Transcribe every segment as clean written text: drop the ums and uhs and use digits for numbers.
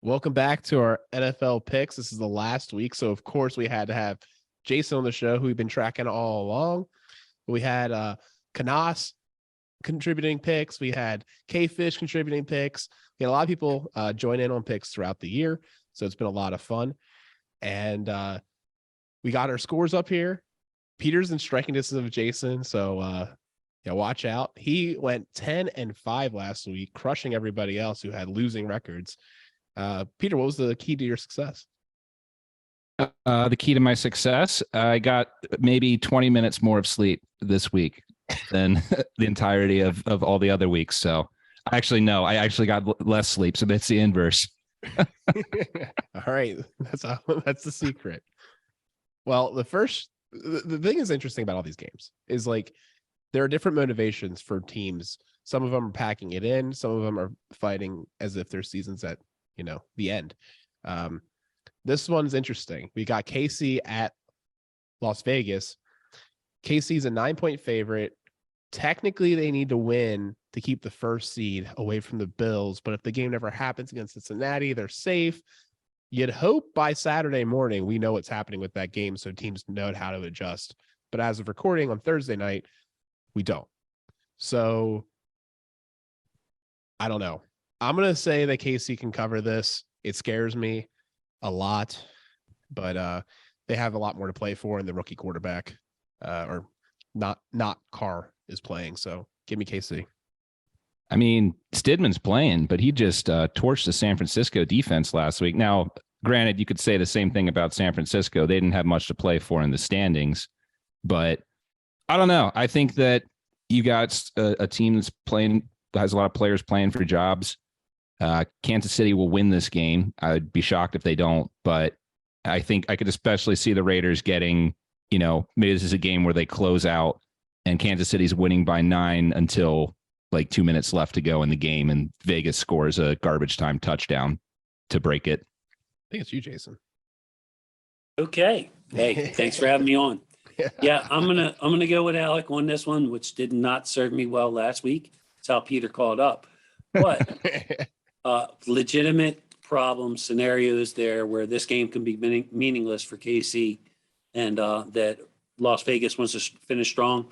Welcome back to our NFL picks. This is the last week, so of course we had to have Jason on the show, who we've been tracking all along. We had Kanas contributing picks. We had K-Fish contributing picks. We had a lot of people join in on picks throughout the year, so it's been a lot of fun. And we got our scores up here. Peter's in striking distance of Jason, so watch out. He went 10-5 last week, crushing everybody else who had losing records. Peter, what was the key to your success? The key to my success, I got maybe 20 minutes more of sleep this week than the entirety of all the other weeks. So I actually got less sleep. So that's the inverse. All right. That's the secret. Well, the thing is interesting about all these games is like there are different motivations for teams. Some of them are packing it in. Some of them are fighting as if their season's at the end. This one's interesting. We got KC at Las Vegas. KC's a 9-point favorite. Technically, they need to win to keep the first seed away from the Bills. But if the game never happens against Cincinnati, they're safe. You'd hope by Saturday morning we know what's happening with that game, so teams know how to adjust. But as of recording on Thursday night, we don't. So I don't know. I'm going to say that KC can cover this. It scares me a lot, but they have a lot more to play for, and the rookie quarterback or not Carr is playing. So give me KC. I mean, Stidman's playing, but he just torched the San Francisco defense last week. Now, granted, you could say the same thing about San Francisco. They didn't have much to play for in the standings, but I don't know. I think that you got a team that's playing, has a lot of players playing for jobs. Kansas City will win this game. I'd be shocked if they don't, but I think I could especially see the Raiders getting, maybe this is a game where they close out and Kansas City's winning by 9 until like 2 minutes left to go in the game, and Vegas scores a garbage time touchdown to break it. I think it's you, Jason. Okay. Hey, thanks for having me on. Yeah, I'm gonna go with Alec on this one, which did not serve me well last week. That's how Peter called up. But legitimate problem scenarios there where this game can be meaningless for KC, and that Las Vegas wants to finish strong.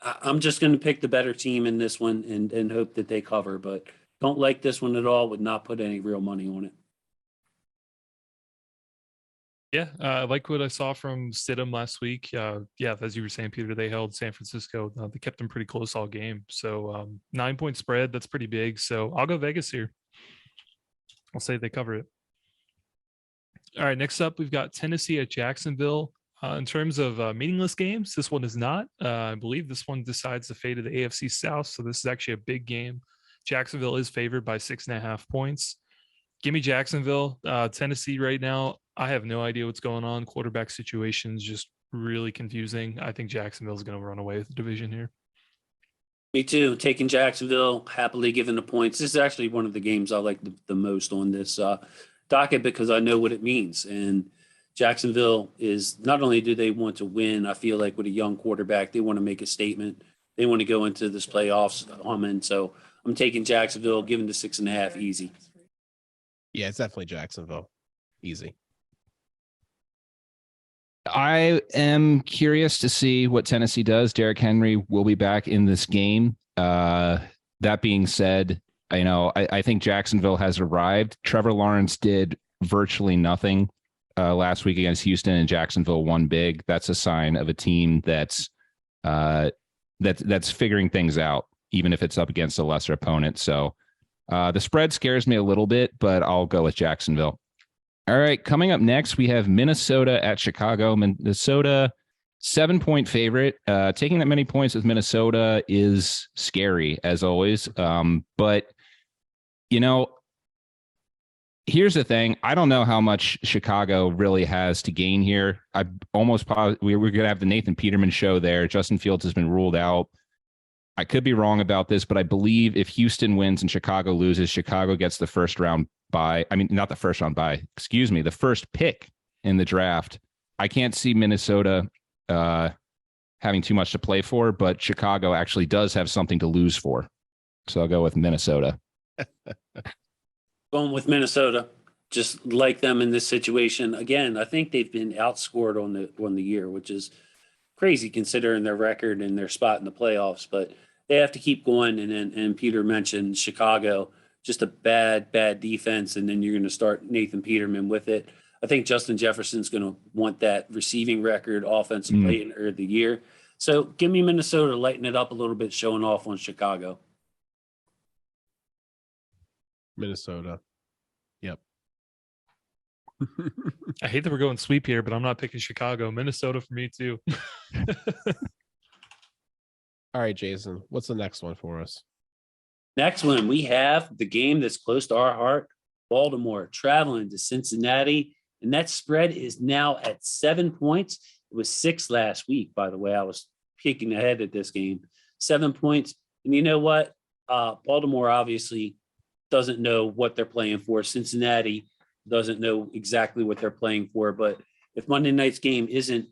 I'm just going to pick the better team in this one and hope that they cover, but don't like this one at all. Would not put any real money on it. Yeah, I like what I saw from Stidham last week. As you were saying, Peter, they held San Francisco. They kept them pretty close all game. So 9-point spread, that's pretty big. So I'll go Vegas here. I'll say they cover it. All right, next up, we've got Tennessee at Jacksonville. In terms of meaningless games, this one is not. I believe this one decides the fate of the AFC South. So this is actually a big game. Jacksonville is favored by 6.5 points. Give me Jacksonville. Tennessee right now, I have no idea what's going on. Quarterback situation is just really confusing. I think Jacksonville is going to run away with the division here. Me too. Taking Jacksonville, happily giving the points. This is actually one of the games I like the most on this docket because I know what it means. And Jacksonville is, not only do they want to win, I feel like with a young quarterback, they want to make a statement. They want to go into this playoffs. And so I'm taking Jacksonville, giving the 6.5 easy. Yeah, it's definitely Jacksonville. Easy. I am curious to see what Tennessee does. Derrick Henry will be back in this game. That being said, I think Jacksonville has arrived. Trevor Lawrence did virtually nothing last week against Houston, and Jacksonville won big. That's a sign of a team that's figuring things out, even if it's up against a lesser opponent. So the spread scares me a little bit, but I'll go with Jacksonville. All right, coming up next, we have Minnesota at Chicago. Minnesota, 7-point favorite. Taking that many points with Minnesota is scary, as always. But, here's the thing. I don't know how much Chicago really has to gain here. I almost we're going to have the Nathan Peterman show there. Justin Fields has been ruled out. I could be wrong about this, but I believe if Houston wins and Chicago loses, Chicago gets the first round bye. I mean, not the first round bye, excuse me, the first pick in the draft. I can't see Minnesota having too much to play for, but Chicago actually does have something to lose for. So I'll go with Minnesota. Going with Minnesota. just like them in this situation. Again, I think they've been outscored on the year, which is crazy considering their record and their spot in the playoffs. But they have to keep going. And Peter mentioned Chicago, just a bad defense, and then you're going to start Nathan Peterman with it. I think Justin Jefferson's going to want that receiving record, offensive player of the year. So give me Minnesota, lighten it up a little bit, showing off on Chicago. Minnesota. Yep. I hate that we're going sweep here, but I'm not picking Chicago. Minnesota for me too. All right, Jason, what's the next one for us? Next one, we have the game that's close to our heart. Baltimore traveling to Cincinnati, and that spread is now at 7 points. It was 6 last week, by the way. I was peeking ahead at this game. 7 points. And you know what? Baltimore obviously doesn't know what they're playing for. Cincinnati doesn't know exactly what they're playing for. But if Monday night's game isn't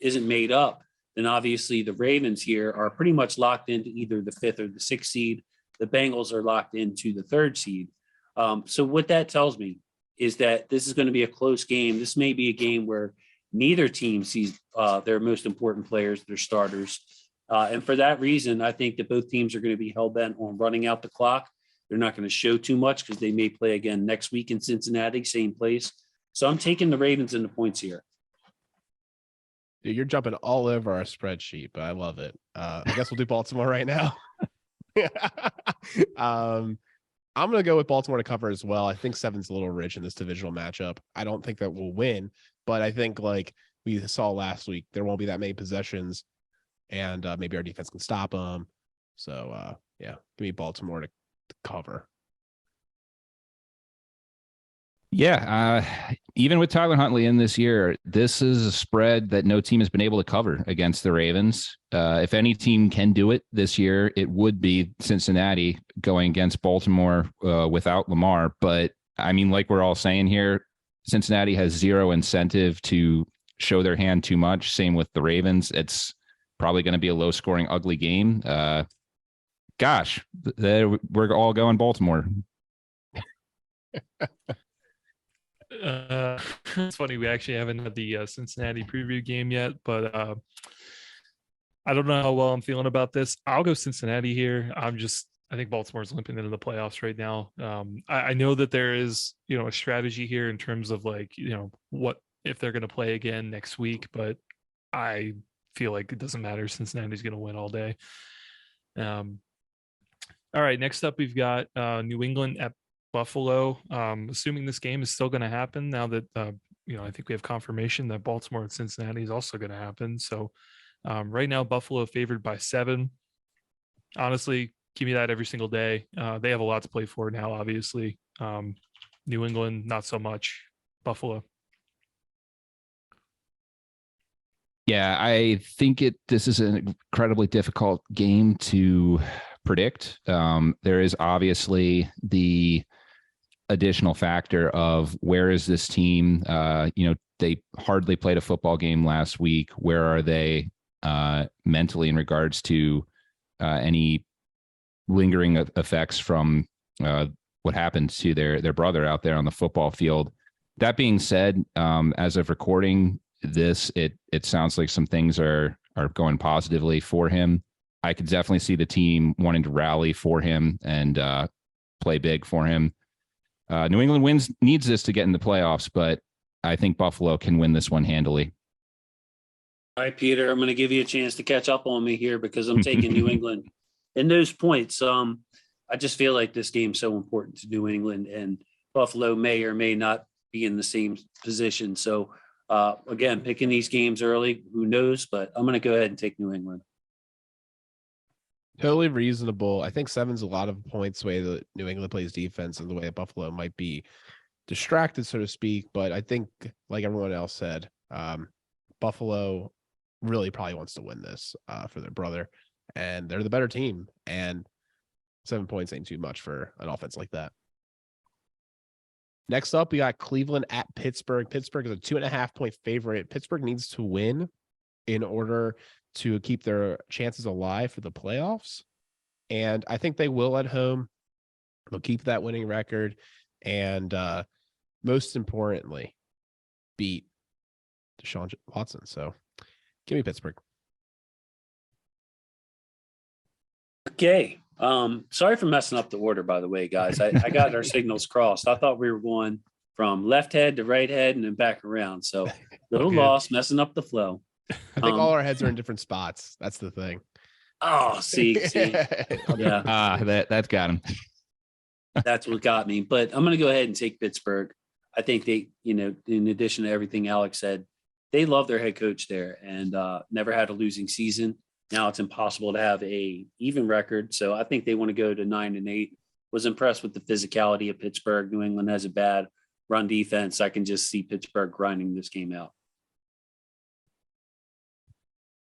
made up, then obviously the Ravens here are pretty much locked into either the 5th or the 6th seed. The Bengals are locked into the 3rd seed. So what that tells me is that this is going to be a close game. This may be a game where neither team sees their most important players, their starters. And for that reason, I think that both teams are going to be hell-bent on running out the clock. They're not going to show too much because they may play again next week in Cincinnati, same place. So I'm taking the Ravens in the points here. Dude, you're jumping all over our spreadsheet, but I love it. I guess we'll do Baltimore right now. I'm going to go with Baltimore to cover as well. I think 7's a little rich in this divisional matchup. I don't think that we'll win, but I think like we saw last week, there won't be that many possessions, and maybe our defense can stop them. So, yeah, give me Baltimore to cover. Yeah, even with Tyler Huntley in this year, this is a spread that no team has been able to cover against the Ravens. If any team can do it this year, it would be Cincinnati going against Baltimore without Lamar. But I mean, like we're all saying here, Cincinnati has zero incentive to show their hand too much. Same with the Ravens. It's probably going to be a low-scoring, ugly game. We're all going Baltimore. It's funny, we actually haven't had the Cincinnati preview game yet, but I don't know how well I'm feeling about this. I'll go Cincinnati here. I think Baltimore's limping into the playoffs right now. I know that there is, a strategy here in terms of like, what if they're going to play again next week, but I feel like it doesn't matter. Cincinnati's going to win all day. All right, next up we've got New England at Buffalo. Assuming this game is still going to happen now that I think we have confirmation that Baltimore and Cincinnati is also going to happen. So right now Buffalo favored by 7. Honestly, give me that every single day. They have a lot to play for now, obviously. New England, not so much. Buffalo. Yeah, I think this is an incredibly difficult game to predict. There is obviously the additional factor of where is this team? They hardly played a football game last week. Where are they mentally in regards to any lingering effects from what happened to their brother out there on the football field? That being said, as of recording this, it sounds like some things are going positively for him. I could definitely see the team wanting to rally for him and play big for him. New England needs this to get in the playoffs, but I think Buffalo can win this one handily. All right, Peter, I'm going to give you a chance to catch up on me here because I'm taking New England. And those points, I just feel like this game's so important to New England, and Buffalo may or may not be in the same position. So, again, picking these games early, who knows? But I'm going to go ahead and take New England. Totally reasonable. I think 7's a lot of points the way that New England plays defense and the way that Buffalo might be distracted, so to speak. But I think, like everyone else said, Buffalo really probably wants to win this for their brother, and they're the better team. And 7 points ain't too much for an offense like that. Next up, we got Cleveland at Pittsburgh. Pittsburgh is a 2.5-point favorite. Pittsburgh needs to win in order to keep their chances alive for the playoffs. And I think they will at home. They'll keep that winning record. and most importantly, beat Deshaun Watson. So give me Pittsburgh. Okay. Sorry for messing up the order, by the way, guys. I got our signals crossed. I thought we were going from left head to right head and then back around. So little Okay. loss, messing up the flow. I think all our heads are in different spots. That's the thing. Oh, see. Yeah, That's got him. that's what got me. But I'm going to go ahead and take Pittsburgh. I think they, in addition to everything Alex said, they love their head coach there and never had a losing season. Now it's impossible to have a even record. So I think they want to go to 9-8. Was impressed with the physicality of Pittsburgh. New England has a bad run defense. I can just see Pittsburgh grinding this game out.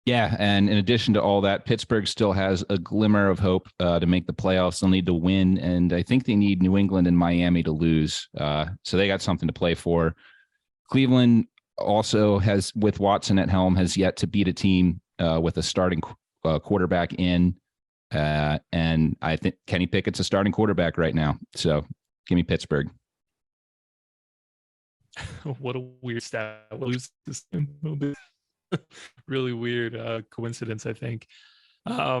Yeah, and in addition to all that, Pittsburgh still has a glimmer of hope to make the playoffs. They'll need to win, and I think they need New England and Miami to lose. So they got something to play for. Cleveland also has, with Watson at helm, has yet to beat a team with a starting quarterback in. And I think Kenny Pickett's a starting quarterback right now. So give me Pittsburgh. What a weird stat. Lose this game. Really weird coincidence, I think. I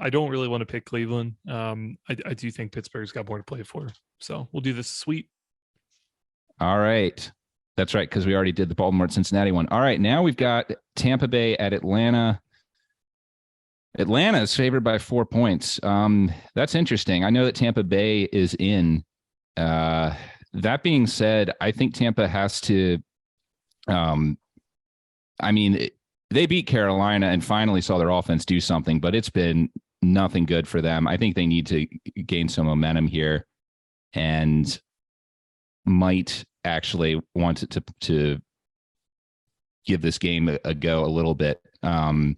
don't really want to pick Cleveland. I do think Pittsburgh's got more to play for. So we'll do this sweep. All right. That's right, because we already did the Baltimore-Cincinnati one. All right, now we've got Tampa Bay at Atlanta. Atlanta is favored by 4 points. That's interesting. I know that Tampa Bay is in. That being said, I think Tampa has to they beat Carolina and finally saw their offense do something, but it's been nothing good for them. I think they need to gain some momentum here and might actually want to give this game a go a little bit. That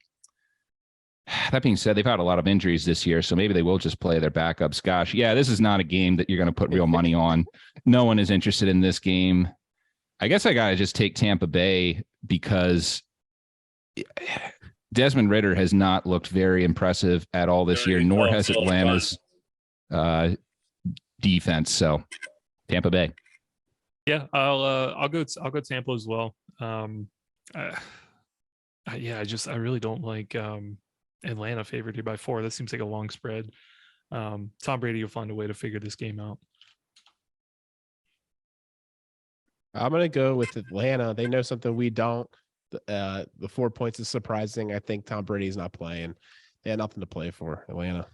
being said, they've had a lot of injuries this year, so maybe they will just play their backups. Gosh, yeah, this is not a game that you're going to put real money on. No one is interested in this game. I guess I got to just take Tampa Bay because Desmond Ridder has not looked very impressive at all this year, nor has Atlanta's defense. So Tampa Bay. Yeah, I'll go Tampa as well. I really don't like Atlanta favored here by 4. That seems like a long spread. Tom Brady will find a way to figure this game out. I'm going to go with Atlanta. They know something we don't. The 4 points is surprising. I think Tom Brady's not playing. They had nothing to play for. Atlanta,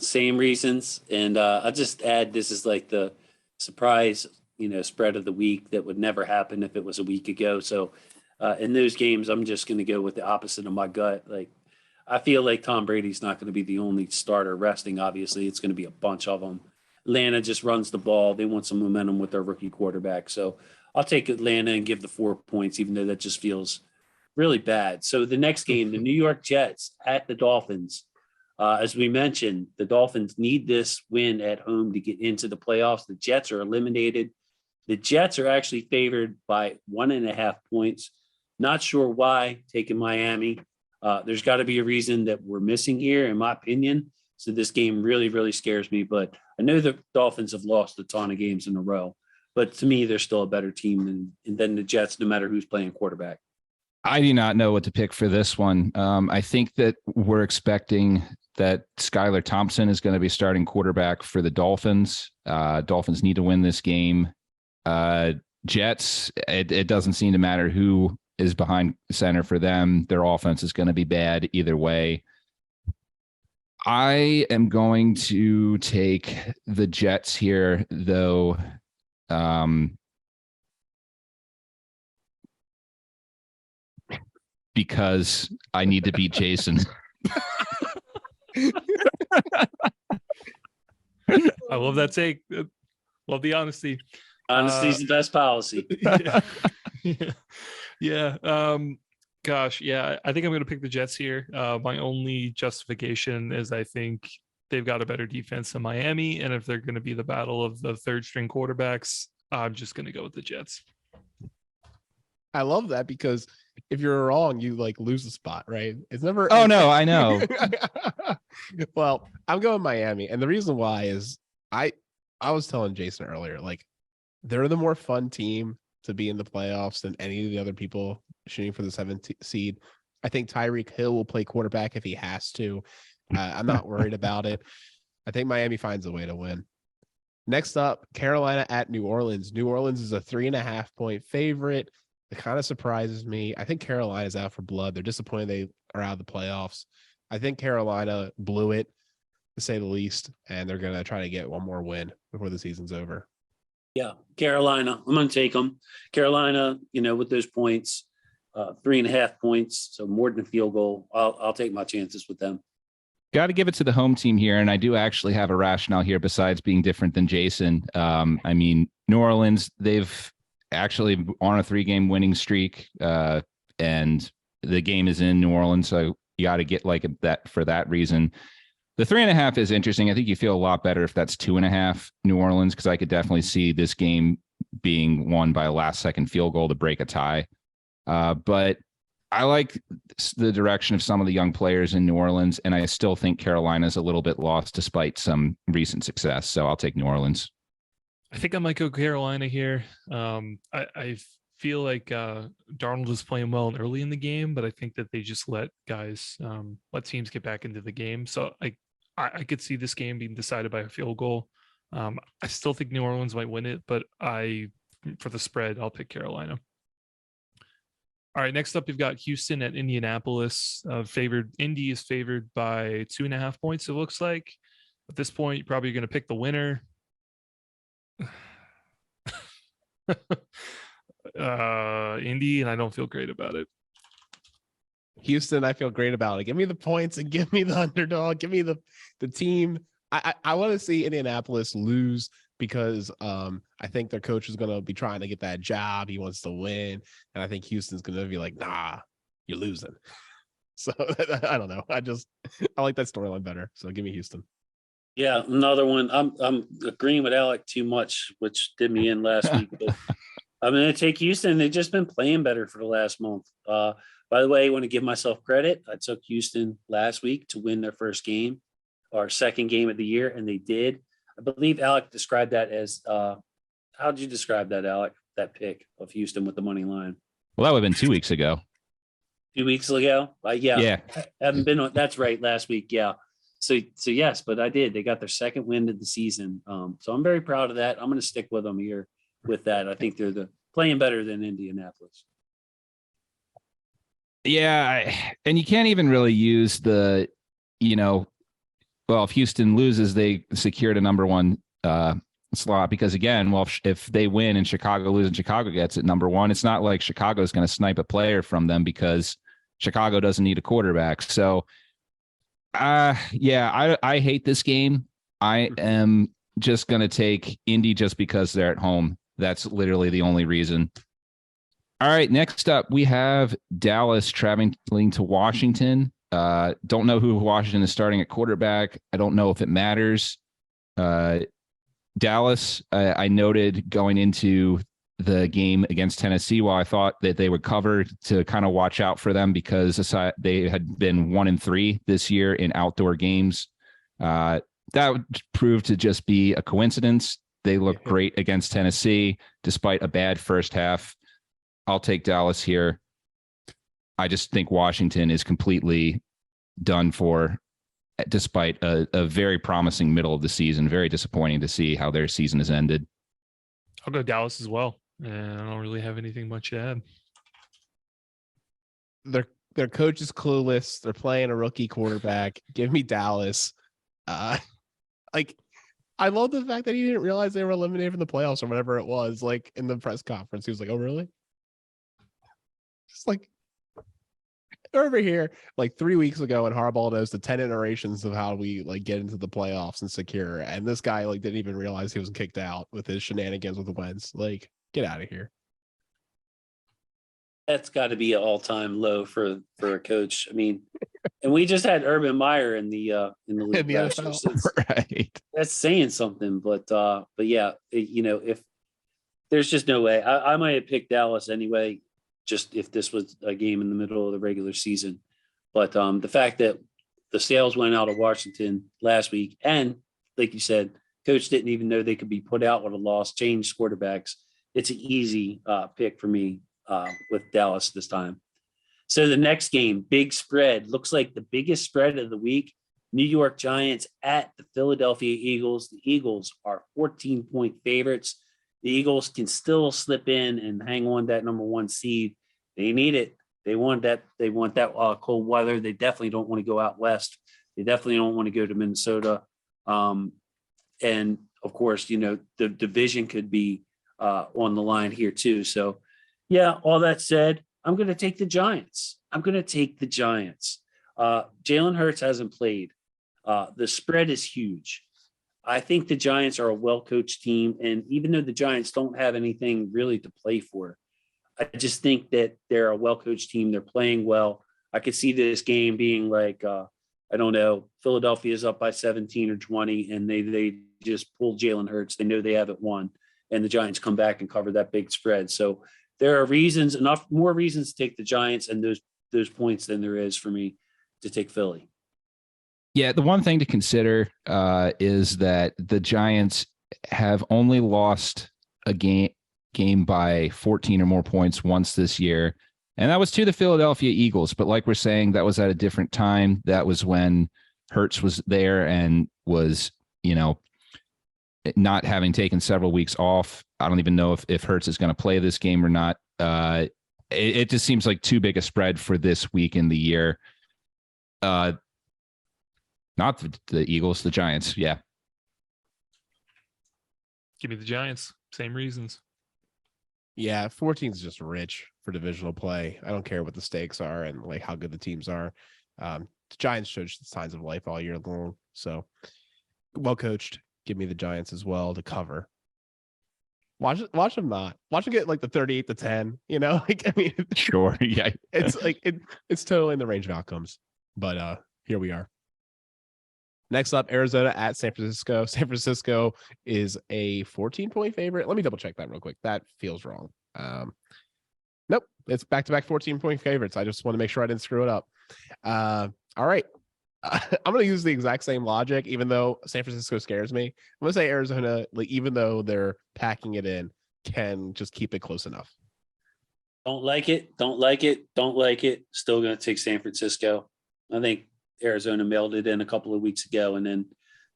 same reasons. And I'll just add, this is like the surprise, spread of the week that would never happen if it was a week ago. So in those games, I'm just going to go with the opposite of my gut. Like, I feel like Tom Brady's not going to be the only starter resting. Obviously, it's going to be a bunch of them. Atlanta just runs the ball. They want some momentum with their rookie quarterback. So I'll take Atlanta and give the 4 points, even though that just feels really bad. So the next game, the New York Jets at the Dolphins. As we mentioned, the Dolphins need this win at home to get into the playoffs. The Jets are eliminated. The Jets are actually favored by 1.5 points. Not sure why, taking Miami. There's got to be a reason that we're missing here, in my opinion. So this game really, really scares me. But I know the Dolphins have lost a ton of games in a row. But to me, they're still a better team than the Jets, no matter who's playing quarterback. I do not know what to pick for this one. I think that we're expecting that Skylar Thompson is going to be starting quarterback for the Dolphins. Dolphins need to win this game. Jets, it doesn't seem to matter who is behind center for them. Their offense is going to be bad either way. I am going to take the Jets here, though. Because I need to beat Jason. I love that take. Love the honesty. Honesty's the best policy. Yeah. Gosh, yeah. I think I'm going to pick the Jets here. My only justification is I think they've got a better defense than Miami, and if they're going to be the battle of the third string quarterbacks, I'm just going to go with the Jets. I love that because if you're wrong, you lose the spot, right? It's never. Oh no, I know. Well, I'm going Miami, and the reason why is I was telling Jason earlier, like they're the more fun team to be in the playoffs than any of the other people shooting for the 7th seed. I think Tyreek Hill will play quarterback if he has to. I'm not worried about it. I think Miami finds a way to win. Next up, Carolina at New Orleans. New Orleans is a 3.5-point favorite. It kind of surprises me. I think Carolina's out for blood. They're disappointed they are out of the playoffs. I think Carolina blew it, to say the least, and they're going to try to get one more win before the season's over. Yeah, Carolina. I'm going to take them. Carolina, with those points, 3.5 points, so more than a field goal. I'll take my chances with them. Got to give it to the home team here, and I do actually have a rationale here besides being different than Jason. I mean, New Orleans, they've actually on a 3-game winning streak, and the game is in New Orleans, so you got to get like that for that reason. The 3.5 is interesting. I think you feel a lot better if that's 2.5 New Orleans, because I could definitely see this game being won by a last-second field goal to break a tie. But I like the direction of some of the young players in New Orleans, and I still think Carolina's a little bit lost despite some recent success. So I'll take New Orleans. I think I might go Carolina here. I feel like Darnold was playing well early in the game, but I think that they just let teams get back into the game. So I could see this game being decided by a field goal. I still think New Orleans might win it, but for the spread, I'll pick Carolina. All right, next up, we've got Houston at Indianapolis. Indy is favored by 2.5 points, it looks like. At this point, you're probably going to pick the winner. Indy, and I don't feel great about it. Houston, I feel great about it. Give me the points and give me the underdog. Give me the team. I want to see Indianapolis lose because I think their coach is going to be trying to get that job. He wants to win. And I think Houston's going to be like, nah, you're losing. So I don't know. I like that storyline better. So give me Houston. Yeah, another one. I'm agreeing with Alec too much, which did me in last week. But I'm going to take Houston. They've just been playing better for the last month. By the way, I want to give myself credit. I took Houston last week to win their first game, our second game of the year, and they did. I believe Alec described that as how did you describe that, Alec? That pick of Houston with the money line. Well, that would have been 2 weeks ago. 2 weeks ago? Yeah. I haven't been on. That's right. Last week. Yeah. So yes, but I did. They got their second win of the season. So I'm very proud of that. I'm going to stick with them here with that. I think they're playing better than Indianapolis. Yeah. And you can't even really use if Houston loses, they secured a number one slot because, again, if they win and Chicago loses and Chicago gets it number one, it's not like Chicago's going to snipe a player from them because Chicago doesn't need a quarterback. So, I hate this game. I am just going to take Indy just because they're at home. That's literally the only reason. All right, next up, we have Dallas traveling to Washington. Don't know who Washington is starting at quarterback. I don't know if it matters. Dallas, I noted going into the game against Tennessee, while I thought that they would cover, to kind of watch out for them because they had been 1-3 this year in outdoor games. That would prove to just be a coincidence. They look great against Tennessee despite a bad first half. I'll take Dallas here. I just think Washington is completely done for, despite a very promising middle of the season. Very disappointing to see how their season has ended. I'll go Dallas as well. And I don't really have anything much to add. Their coach is clueless. They're playing a rookie quarterback. Give me Dallas. I love the fact that he didn't realize they were eliminated from the playoffs or whatever it was. Like in the press conference, he was like, "Oh, really?" Just like over here, like 3 weeks ago, and Harbaugh knows the 10 iterations of how we get into the playoffs and secure. And this guy didn't even realize he was kicked out with his shenanigans with the Wentz. Get out of here. That's got to be an all-time low for a coach. I mean, and we just had Urban Meyer in the league. In the NFL. Right. That's saying something, but yeah, if there's just no way, I might have picked Dallas anyway, just if this was a game in the middle of the regular season. But the fact that the sales went out of Washington last week, and like you said, Coach didn't even know they could be put out with a loss, changed quarterbacks. It's an easy pick for me with Dallas this time. So the next game, big spread, looks like the biggest spread of the week. New York Giants at the Philadelphia Eagles. The Eagles are 14-point favorites. The Eagles can still slip in and hang on that number one seed. They need it. They want that. They want that cold weather. They definitely don't want to go out west. They definitely don't want to go to Minnesota. And of course, the division could be on the line here too. So, yeah. All that said, I'm going to take the Giants. Jalen Hurts hasn't played. The spread is huge. I think the Giants are a well-coached team. And even though the Giants don't have anything really to play for, I just think that they're a well-coached team. They're playing well. I could see this game being like, I don't know, Philadelphia's up by 17 or 20, and they just pull Jalen Hurts. They know they haven't won, and the Giants come back and cover that big spread. So there are more reasons to take the Giants and those points than there is for me to take Philly. Yeah, the one thing to consider is that the Giants have only lost a game by 14 or more points once this year, and that was to the Philadelphia Eagles. But like we're saying, that was at a different time. That was when Hurts was there and was, not having taken several weeks off. I don't even know if Hurts is going to play this game or not. It just seems like too big a spread for this week in the year. Not the Eagles, the Giants. Yeah. Give me the Giants. Same reasons. Yeah, 14 is just rich for divisional play. I don't care what the stakes are and like how good the teams are. The Giants showed signs of life all year long. So well coached. Give me the Giants as well to cover. Watch them not. Watch them get like the 38-10. Sure. Yeah. It's like it's totally in the range of outcomes. But here we are. Next up, Arizona at San Francisco. San Francisco is a 14-point favorite. Let me double check that real quick. That feels wrong. Nope, it's back-to-back 14-point favorites. I just want to make sure I didn't screw it up. All right. I'm going to use the exact same logic, even though San Francisco scares me. I'm going to say Arizona, like even though they're packing it in, can just keep it close enough. Don't like it. Still going to take San Francisco. I think Arizona mailed it in a couple of weeks ago, and then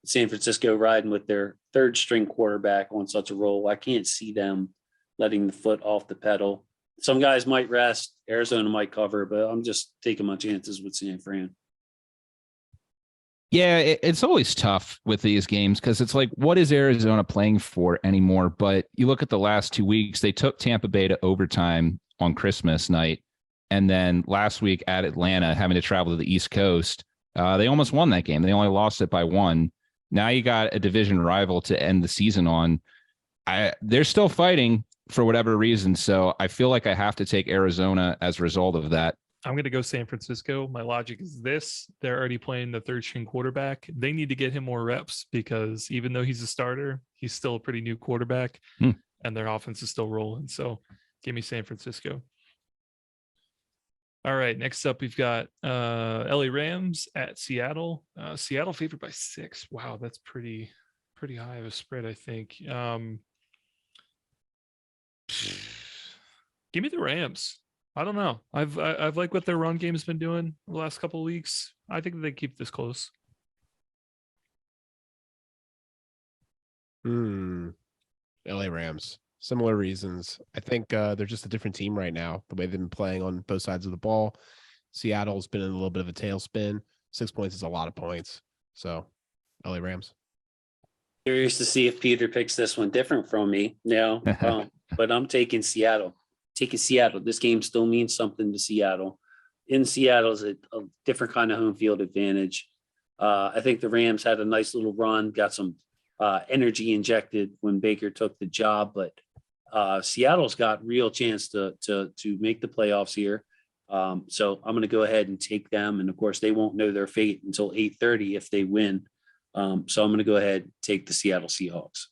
San Francisco riding with their third string quarterback on such a roll. I can't see them letting the foot off the pedal. Some guys might rest. Arizona might cover, but I'm just taking my chances with San Fran. Yeah, it's always tough with these games because it's like, what is Arizona playing for anymore? But you look at the last 2 weeks, they took Tampa Bay to overtime on Christmas night. And then last week at Atlanta, having to travel to the East Coast, they almost won that game. They only lost it by 1. Now you got a division rival to end the season on. They're still fighting for whatever reason. So I feel like I have to take Arizona as a result of that. I'm going to go San Francisco. My logic is this. They're already playing the third string quarterback. They need to get him more reps because even though he's a starter, he's still a pretty new quarterback and their offense is still rolling. So give me San Francisco. All right. Next up, we've got LA Rams at Seattle. Seattle favored by 6. Wow. That's pretty high of a spread, I think. Give me the Rams. I don't know. I've liked what their run game has been doing the last couple of weeks. I think they keep this close. LA Rams. Similar reasons. I think they're just a different team right now. The way they've been playing on both sides of the ball. Seattle's been in a little bit of a tailspin. 6 points is a lot of points. So, LA Rams. Curious to see if Peter picks this one different from me. No, but I'm taking Seattle. This game still means something to Seattle. In Seattle is a different kind of home field advantage. I think the Rams had a nice little run, got some energy injected when Baker took the job, but Seattle's got real chance to make the playoffs here. So I'm going to go ahead and take them. And of course, they won't know their fate until 8:30 if they win. So I'm going to go ahead and take the Seattle Seahawks.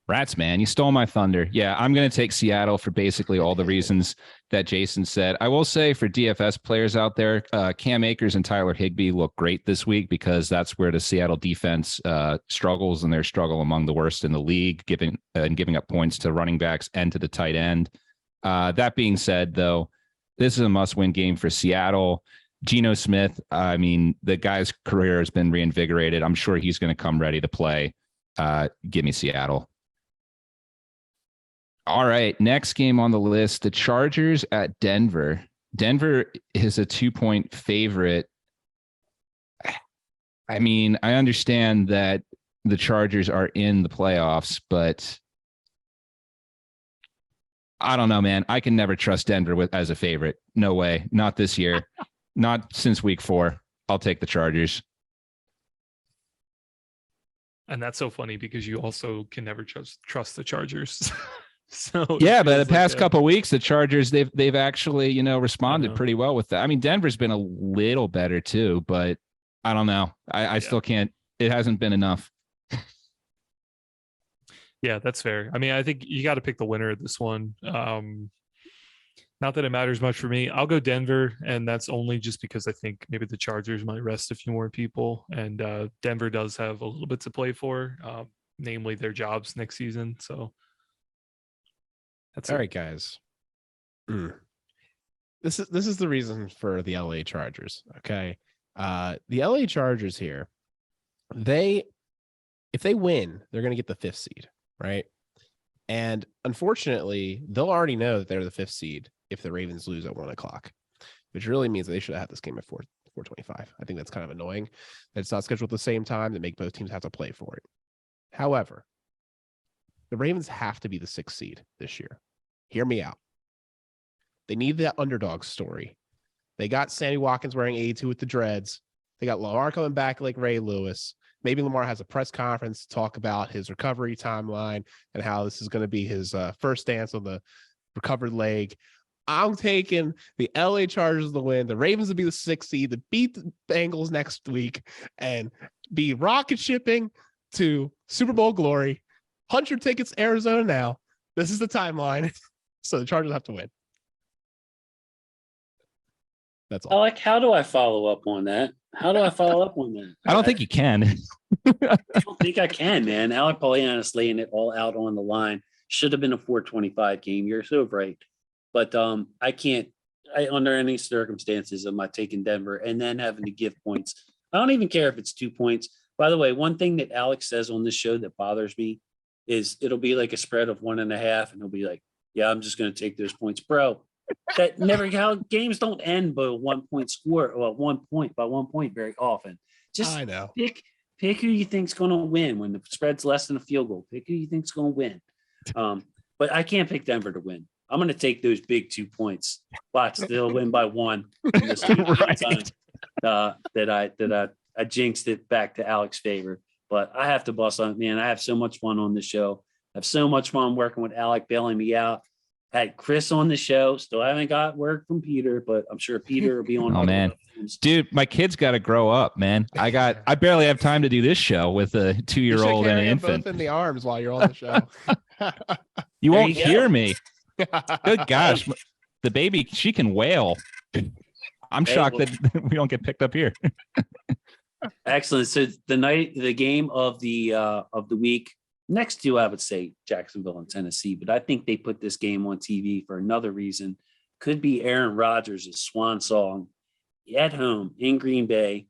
Rats, man, you stole my thunder. Yeah, I'm going to take Seattle for basically all the reasons that Jason said. I will say for DFS players out there, Cam Akers and Tyler Higbee look great this week because that's where the Seattle defense struggles, and they're struggle among the worst in the league, giving up points to running backs and to the tight end. That being said, though, this is a must-win game for Seattle. Geno Smith, I mean, the guy's career has been reinvigorated. I'm sure he's going to come ready to play. Give me Seattle. All right, next game on the list, the Chargers at Denver. Denver is a 2-point favorite. I mean, I understand that the Chargers are in the playoffs, but I don't know, man. I can never trust Denver as a favorite. No way. Not this year. Not since week 4. I'll take the Chargers. And that's so funny because you also can never trust the Chargers. So yeah, but the past couple of weeks, the Chargers they've actually responded pretty well with that. I mean, Denver's been a little better too, but I don't know. I still can't. It hasn't been enough. Yeah, that's fair. I mean, I think you got to pick the winner of this one. Not that it matters much for me. I'll go Denver, and that's only just because I think maybe the Chargers might rest a few more people, and Denver does have a little bit to play for, namely their jobs next season. So. That's all right, guys. This is the reason for the LA Chargers. Okay. The LA Chargers here, if they win, they're going to get the 5th seed, right? And unfortunately, they'll already know that they're the 5th seed if the Ravens lose at 1:00, which really means that they should have had this game at 4:25. I think that's kind of annoying that it's not scheduled at the same time to make both teams have to play for it. However, the Ravens have to be the 6th seed this year. Hear me out. They need that underdog story. They got Sammy Watkins wearing 82 with the dreads. They got Lamar coming back like Ray Lewis. Maybe Lamar has a press conference to talk about his recovery timeline and how this is going to be his first dance on the recovered leg. I'm taking the LA Chargers to win. The Ravens will be the 6th seed to beat the Bengals next week and be rocket shipping to Super Bowl glory. 100 tickets, Arizona now. This is the timeline. So the Chargers have to win. That's all. Alec, how do I follow up on that? How do I follow up on that? I don't think you can. I don't think I can, man. Alec Pollyanna's laying it all out on the line. Should have been a 4:25 game. You're so right. But I can't, under any circumstances, am I taking Denver and then having to give points. I don't even care if it's 2 points. By the way, one thing that Alex says on this show that bothers me is it'll be like a spread of 1.5, and he'll be like, yeah, I'm just going to take those points, bro. That never, how games don't end by 1 point score, or 1 point by 1 point very often. Just I know. Pick who you think's going to win when the spread's less than a field goal. Pick who you think's going to win. But I can't pick Denver to win. I'm going to take those big 2 points. Watch, they'll win by 1. Right. That I jinxed it back to Alex's favor. But I have to bust on, man. I have so much fun on the show. I have so much fun working with Alec, bailing me out. Had Chris on the show. Still haven't got word from Peter, but I'm sure Peter will be on. Oh man, dude, my kids got to grow up, man. I barely have time to do this show with a 2-year-old and an infant. Both in the arms while you're on the show. You won't hear me. Good gosh, the baby, she can wail. I'm shocked that we don't get picked up here. Excellent. So the game of the week next to, I would say, Jacksonville and Tennessee, but I think they put this game on TV for another reason. Could be Aaron Rodgers' swan song at home in Green Bay,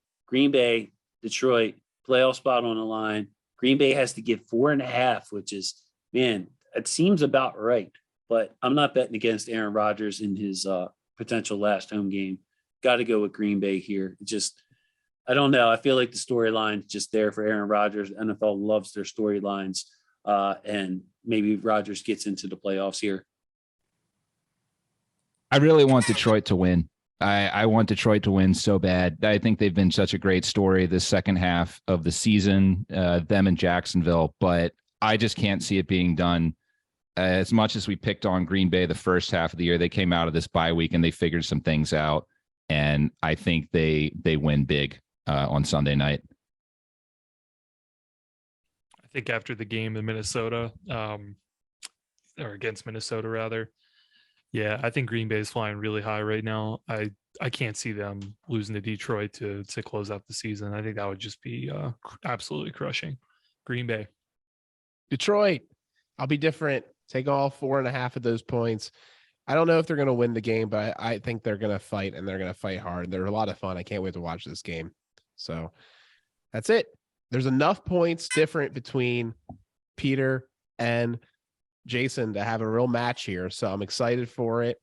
Detroit, playoff spot on the line. Green Bay has to give 4.5, which is, man, it seems about right, but I'm not betting against Aaron Rodgers in his potential last home game. Got to go with Green Bay here. I don't know. I feel like the storyline's just there for Aaron Rodgers. NFL loves their storylines, and maybe Rodgers gets into the playoffs here. I really want Detroit to win. I want Detroit to win so bad. I think they've been such a great story this second half of the season, them and Jacksonville, but I just can't see it being done. As much as we picked on Green Bay the first half of the year, they came out of this bye week and they figured some things out, and I think they win big on Sunday night. I I think after the game in Minnesota, or against Minnesota rather. Yeah, I think Green Bay is flying really high right now. I can't see them losing to Detroit to close out the season. I think that would just be absolutely crushing. Green Bay. Detroit, I'll be different. Take all 4.5 of those points. I don't know if they're going to win the game, but I think they're going to fight, and they're going to fight hard. They're a lot of fun. I can't wait to watch this game. So that's it. There's enough points different between Peter and Jason to have a real match here. So I'm excited for it.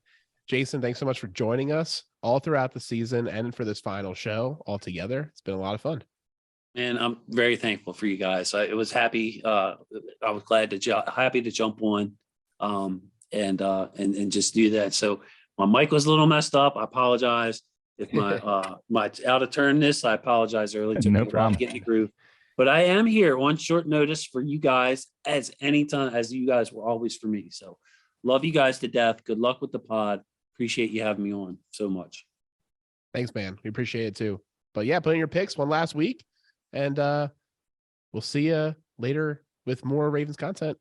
Jason, thanks so much for joining us all throughout the season and for this final show all together. It's been a lot of fun. And I'm very thankful for you guys. I was happy. I was glad to happy to jump on and just do that. So my mic was a little messed up. I apologize if my my out of turnness. I apologize early. No problem. Get in the groove. But I am here on short notice for you guys as anytime as you guys were always for me. So love you guys to death. Good luck with the pod. Appreciate you having me on so much. Thanks, man. We appreciate it too. But yeah, put in your picks one last week, and we'll see you later with more Ravens content.